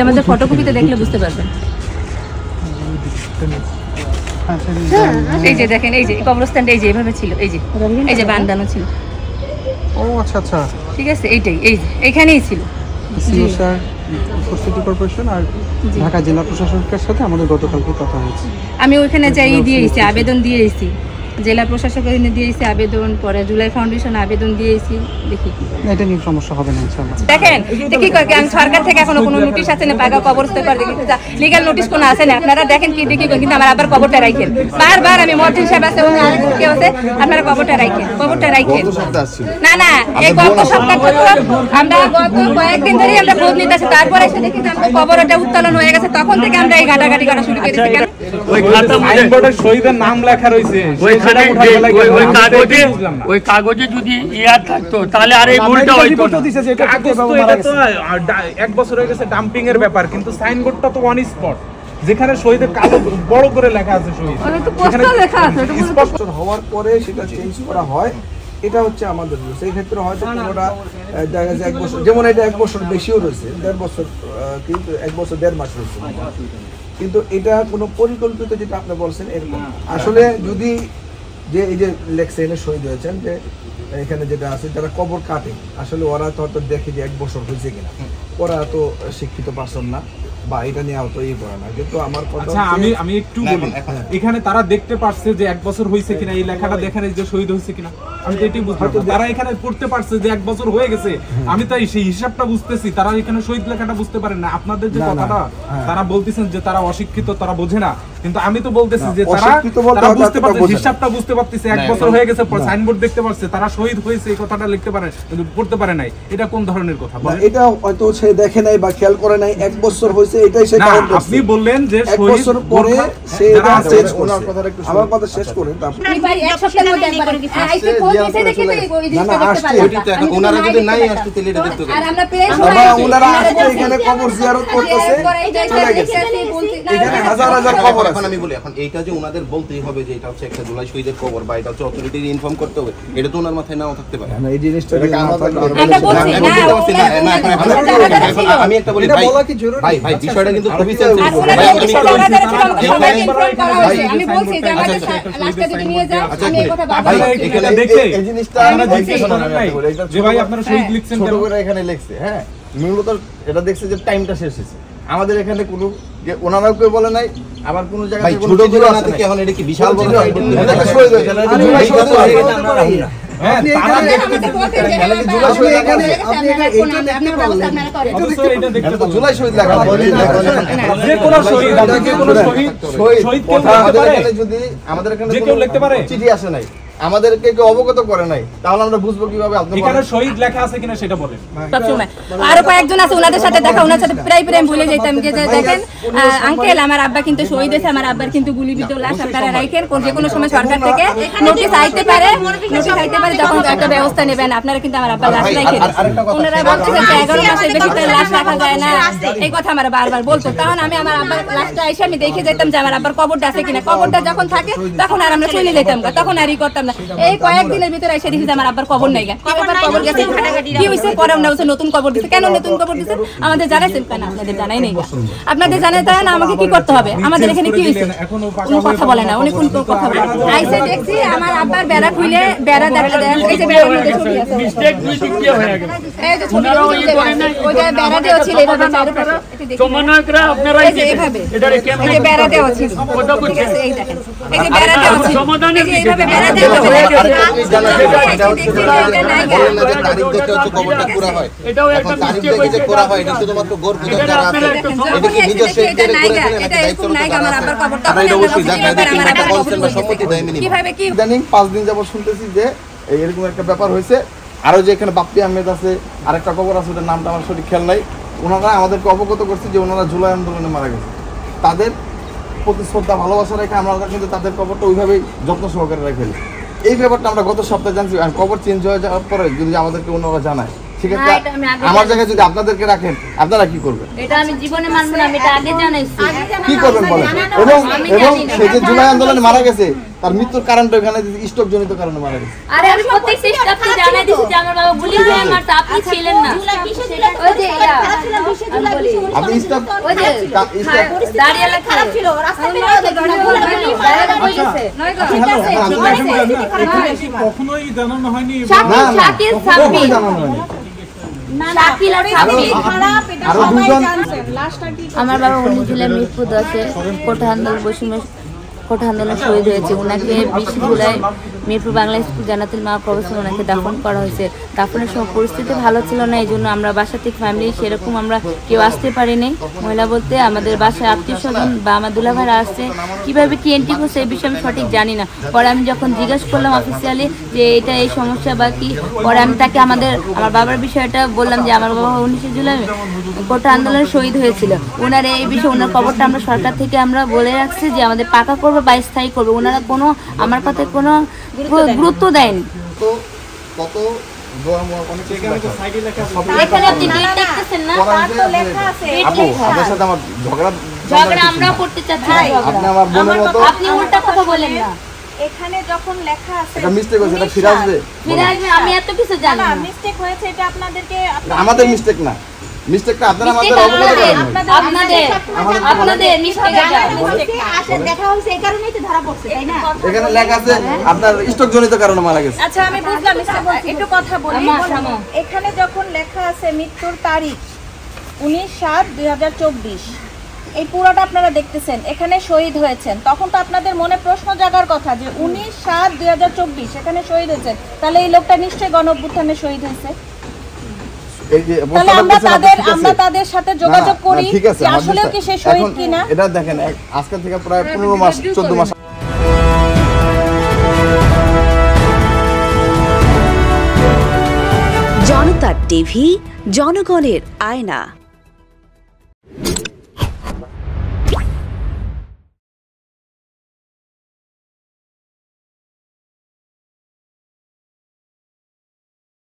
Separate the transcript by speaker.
Speaker 1: আমাদের ফটোকপিতে দেখলে বুঝতে পারবেন। এই যে দেখেন, এই যে কবরস্থানটা এই যে এভাবে ছিল, এই যে বান্দানো ছিল।
Speaker 2: ও আচ্ছা আচ্ছা,
Speaker 1: ঠিক আছে, এইটাই এই যে এইখানেই ছিল।
Speaker 2: সিটি কর্পোরেশন আর ঢাকা জেলা প্রশাসকের সাথে আমাদের গতকালকে কথা হয়েছে।
Speaker 1: আমি ওইখানে যাই দিয়েছি, আবেদন দিয়েছি, জেলা প্রশাসকের দিয়েছি আবেদন, পরে জুলাই ফাউন্ডেশন আবেদন দিয়েছি। দেখি
Speaker 2: এটা নিয়ে সমস্যা হবে না ইনশাআল্লাহ।
Speaker 1: দেখেন দেখি সরকার থেকে এখনো কোনো নোটিশ আছে না, পাগা কবরস্থ করে দেখি লিগ্যাল নোটিশ কোনো আছে না, আপনারা দেখেন কি দেখি, কিন্তু আমার আবার কবরটা রাখেন। বারবার আমি মর্জিন সাহেব আছে এবং আরেক কেউ আছে, আপনারা কবরটা রাখেন, কবরটা রাখেন। না না, এই গত সপ্তাহ আমরা গত কয়েকদিন ধরে আমরা খোঁজ নিতেছি, তারপরে এসে দেখি যে আমাদের কবরটা উত্তোলন হয়ে গেছে, তখন থেকে আমরা এই ঘাটাঘাটি করা শুরু করেছি। কেন
Speaker 3: ওই খাতা সাইনবোর্ডে শহীদের নাম লেখা রয়েছে, ওই কাগজে যদি ইয়া থাকতো তাহলে আর এই ভুলটা হইতো না। কাগজ তো এটা তো 1 বছর হয়ে গেছে ডাম্পিং এর ব্যাপার, কিন্তু সাইনবোর্ডটা তো অন স্পট, যেখানে শহীদের কালো বড় করে লেখা আছে শহীদ,
Speaker 1: সেখানে লেখা আছে
Speaker 4: স্পষ্ট হওয়ার পরে সেটা চেঞ্জ করা হয়। এটা হচ্ছে আমাদের সেই ক্ষেত্রে হয়তো কোনোটা দেখা যায় 1 বছর, যেমন এটা 1 বছর বেশিও রয়েছে, 1.5 বছর, কিন্তু 1 বছর 1.5 মাস রয়েছে, কিন্তু এটা কোনো পরিকল্পিত যেটা আপনি বলছেন এরকম আসলে যদি যে এই যে লেখছে এনে শহীদ হয়েছেন, যে এখানে যেটা আছে যারা কবর কাটে, আসলে ওরা তো হয়তো দেখে যে 1 বছর হয়েছে কিনা, ওরা তো শিক্ষিত পারসন না বা এটা নিয়ে অত ই করে না। কিন্তু আমার কথা
Speaker 3: আমি একটু বলি, এখানে তারা দেখতে পারছে যে 1 বছর হয়েছে কিনা, এই লেখাটা দেখেন যে শহীদ হয়েছে কিনা, আমি তো এটাই বুঝতে পারছি। তারা এখানে পড়তে পারছে যে 1 বছর হয়ে গেছে, আমি তাই সেই হিসাবটা বুঝতেছি, তারা এখানে শহীদ লেখাটা বুঝতে পারেন না। আপনাদের যে কথাটা তারা বলতেছেন যে তারা অশিক্ষিত, তারা বোঝে না, কিন্তু আমি তো বলতেছি যে তারা বুঝতে পারছে, হিসাবটা বুঝতে পারতেছে, 1 বছর হয়ে গেছে, সাইনবোর্ড দেখতে পারছে, তারা শহীদ হয়েছে এই কথাটা লিখতে পারে কিন্তু পড়তে পারে নাই। এটা কোন ধরনের কথা?
Speaker 4: এটা হয়তো সে দেখে নাই বা খেয়াল করে নাই, 1 বছর হয়েছে এটাই সে কারণ।
Speaker 3: আপনি বললেন যে
Speaker 4: 1 বছর পরে সে এটা চেঞ্জ ওনার কথাটা একটু আমার কথা শেষ করেন, তারপর
Speaker 1: আমি ভাই এক সপ্তাহের মধ্যে একবার আইসি ফোন দিতে দেখি তো ওই জিনিসটা দেখতে পারলাম।
Speaker 5: ওইটা তো এখন ওনারা যদি নাই আসতে তাহলে এটা দেখতে
Speaker 1: আর আমরা পেয়ে
Speaker 4: বাবা ওনারা আসছে এখানে কবর জিয়ারত করতেছে, এখানে হাজার হাজার কবর আছে।
Speaker 5: এখন আমি বলি, এখন এইটা যে ওনাদের বলতেই হবে যে এটা হচ্ছে একটা জুলাই শহীদের কবর বা এটা হচ্ছে অথরিটির ইনফর্ম করতে হবে, এটা তো ওনার মাথায় নাও থাকতে পারে।
Speaker 4: না এই জিনিসটা
Speaker 5: আমি একটা বলি ভাই, ভাই বিষয়টা কিন্তু খুবই সেনসিটিভ।
Speaker 1: আমি বলছি যে আমাদের লাস্টে যদি নিয়ে যায় আমি এই কথা বারবার
Speaker 3: এখানে দেখে
Speaker 4: এই জিনিসটা
Speaker 3: আমরা দেখতে শোনার নাই যে ভাই আপনারা শহীদ লিখছেন,
Speaker 4: ছোট করে এখানে লিখছে। হ্যাঁ, মূলত এটা দেখছে যে টাইমটা শেষ হয়েছে, আমাদের এখানে কোনো যে ওনারাও কেউ বলে নাই, আবার কোনো জায়গায় কোনো
Speaker 5: ছোট করে না থেকে এখন এটা কি বিশাল বড়
Speaker 4: এটা শহীদ হয়েছে না, এটা জুলাই শহীদ হয়েছে আমরা রাখি না।
Speaker 3: হ্যাঁ তারা দেখতে
Speaker 4: জুলাই শহীদ লেখা
Speaker 3: যে কোন শহীদ, যে কোন শহীদ শহীদ
Speaker 4: যদি আমাদের এখানে
Speaker 3: যে কেউ লিখতে পারে,
Speaker 4: চিঠি আসে নাই, আমাদেরকে কেউ অবগত করে নাই, তাহলে আমরা বুঝবো কিভাবে আপনি
Speaker 3: এখানে শহীদ লেখা আছে কিনা সেটা বলেন।
Speaker 1: সবসময় আরো কয়েকজন আছে, ওনাদের সাথে দেখা, ওনার সাথে প্রায় প্রায় ভুলে যেতাম যে দেখেন আঙ্কেল আমার আব্বা কিন্তু শহীদ হয়েছে, আমার আব্বার কিন্তু গুলিবিদ্ধ লাশ আপনারা রাখেন, যে কোনো সময় সরকার থেকে নোটিশ আইতে পারে, তখন একটা ব্যবস্থা নেবেন, আপনারা কিন্তু আমার আব্বার লাশ রাখেন। ওনারা বলছে যে 11 মাসের বেশি তো লাশ রাখা যায় না, এই কথা আমার বারবার বলতো। তখন আমি আমার আব্বার লাশটা এসে আমি দেখে যেতাম যে আমার আব্বার কবরটা আছে কিনা, কবরটা যখন থাকে তখন আর আমরা চলে যেতাম, তখন আর ই করতাম না। এই কয়েকদিনের ভিতরে এসে দেখি যে আমার আব্বার কবর নাই, কবর গেছে, কি হয়েছে পরে না হচ্ছে নতুন কবর দিচ্ছে। কেন নতুন কবর দিচ্ছে আমাদের জানাইছেন কেন? আপনাদের জানাই নেই, আপনাদের জানাই তাই না আমাকে কি করতে হবে? আমাদের এখানে কি হয়েছে উনি কথা বলে না, উনি কোন কথা বলে আইসে দেখছি আমার আব্বার বেড়া খুলে বেড়া দেখা দেন, এই যে বেড়ার মধ্যে ছবি আছে,
Speaker 3: মিস্টেক দুই দিক দিয়ে হয়ে গেছে,
Speaker 1: এই যে ছবি ওই যে বেড়া দেওয়া ছিল এইভাবে চারপাশে
Speaker 3: সমন্বয়করা আপনারা এইভাবে এটারে কেমন
Speaker 1: এই যে বেড়া দেওয়া ছিল, ঠিক আছে এই দেখেন এই যে বেড়া দেওয়া ছিল,
Speaker 3: সমাধানের
Speaker 1: এই যে এইভাবে বেড়া দেওয়া ছিল,
Speaker 5: তারিখ দেখে হচ্ছে কবরটা পুরা হয়,
Speaker 3: এটাও একটা
Speaker 5: তারিখ দেখে যে করা হয় এটা শুধুমাত্র গোর পূজা যারা আছে এটা কি নিজের শেখদের করে ফেলে নাকি দায়িত্ব আমার আব্বার কবর তখন এটা অবশ্যই একটা কনসেন্ট বা সম্মতি দেয় মিনিমাম।
Speaker 1: কিভাবে কি
Speaker 4: ইদানিং 5 দিন যাবত শুনতেছি যে এরকম একটা ব্যাপার হয়েছে। আরো যে এখানে বাপ্পি আহমেদ আছে, আরেকটা কবর আছে, ওটার নামটা আমার সঠিক খেয়াল নাই, ওনারা আমাদেরকে অবগত করছে যে ওনারা জুলাই আন্দোলনে মারা গেছে। তাদের প্রতি শ্রদ্ধা ভালোবাসা রেখে আমরা কিন্তু তাদের কবরটা ওইভাবেই যত্ন সহকারে রেখে ফেলি। এই ব্যাপারটা আমরা গত সপ্তাহে জানছি, আর কবর চেঞ্জ হয়ে যাওয়ার পরে যদি আমাদেরকে ওনারা জানায়, সেক্ষেত্রে আমার জায়গায় যদি আপনাদেরকে রাখেন আপনারা কি করবেন?
Speaker 6: এটা আমি জীবনে মানব না, আমি এটা আগে জানাইছি।
Speaker 4: কি করবেন বলেন? এবং সে যে জুলাই আন্দোলনে মারা গেছে
Speaker 5: তার মৃত্যুর কারণটা ওখানে স্ট্রোক জনিত কারণে মারা গেছে।
Speaker 1: আরে আমি প্রত্যেকটা স্টাফকে জানাই দিছি যে আমার বাবা গুলি খেয়ে মারছে, আপনি ছিলেন না। ওই যে
Speaker 5: আপনি স্টাফ
Speaker 1: ওই যে দাঁড়িয়ে খারাপ ছিল রাস্তা
Speaker 3: কখনোই জানানো হয়নি।
Speaker 1: শাকিল সাব্বির
Speaker 5: জানানো হয়নি।
Speaker 1: শাকিল আর সাব্বির
Speaker 5: আরো দুজন
Speaker 6: আমার বাবা 19 জুলাই মিরপুর 10-এ কোটা আন্দোলন শহীদ হয়েছে। ওনাকে 20 জুলাই মিরপুর বাংলা স্কুল জান্নাতুল মা প্রফেসর ওনাকে দাফন করা হয়েছে। দাফনের সময় পরিস্থিতি ভালো ছিল না, এই জন্য আমরা বাসা থেকে ফ্যামিলি সেরকম আমরা কেউ আসতে পারিনি। মহিলা বলতে আমাদের বাসায় আত্মীয় স্বজন বা আমার দুলাভাইরা আসছে, কীভাবে কি এন্ট্রি করছে এই বিষয়ে আমি সঠিক জানি না। পরে আমি যখন জিজ্ঞেস করলাম অফিসিয়ালি যে এটা এই সমস্যা বা কি, পরে আমি তাকে আমার বাবার বিষয়টা বললাম যে আমার বাবা 19 জুলাই কোটা আন্দোলনে শহীদ হয়েছিল। ওনার এই বিষয়ে ওনার খবরটা আমরা সরকার থেকে আমরা বলে রাখছি যে আমাদের পাকা করবে বা স্থায়ী করবে। ওনারা কোনো আমার কথায় কোনো গুরুত্ব দেয়নি।
Speaker 5: তো কত অনেক কিছু
Speaker 1: এখানে আপনি ডেট দেখতেছেন না,
Speaker 5: আপু আপনার সাথে আমার
Speaker 1: ঝগড়া আমরা করতে চাচ্ছি না।
Speaker 5: আপনি আমার বোনের মতো।
Speaker 1: আপনি উল্টা কথা বলেন না।
Speaker 7: এখানে যখন লেখা আছে
Speaker 5: এটা মিস্টেক হয়েছে, এটা ফিরে আসবে।
Speaker 1: ফিরে আসবে, আমি এত কিছু জানি
Speaker 7: না,
Speaker 1: না।
Speaker 7: মিস্টেক হয়েছে এটা আপনাদেরকে
Speaker 5: আমাদের মিস্টেক না, মিস্টেকটা আপনারা আমাদের অবগত করেন নাই।
Speaker 1: আপনাদের মিস্টেক এটা।
Speaker 7: আসে দেখা হইছে এই কারণেই তো ধরা পড়ছে, তাই না?
Speaker 5: এখানে লেখা আছে আপনার স্ট্রোক জনিত কারণে মারা গেছে।
Speaker 7: আচ্ছা আমি বুঝলাম, একটু কথা বলি।
Speaker 1: থামো।
Speaker 7: এখানে যখন লেখা আছে মৃত্যুর তারিখ 19/7/2024, এই পুরোটা আপনারা দেখতেছেন, এখানে শহীদ হয়েছেন, তখন তো আপনাদের মনে প্রশ্ন জাগার কথা যে 19/7/2024 এখানে শহীদ হয়েছেন, তাহলে এই লোকটা নিশ্চয়ই গণ-অভ্যুত্থানে শহীদ হয়েছে।
Speaker 5: এই যে
Speaker 7: তাহলে আমরা তাদের সাথে যোগাযোগ করি
Speaker 5: ঠিক আছে,
Speaker 7: যে আসলেও কি সে শহীদ কিনা।
Speaker 5: এটা দেখেন আজকে থেকে প্রায় 15 মাস 14 মাস
Speaker 8: জনতার টিভি, জনগণের আয়না।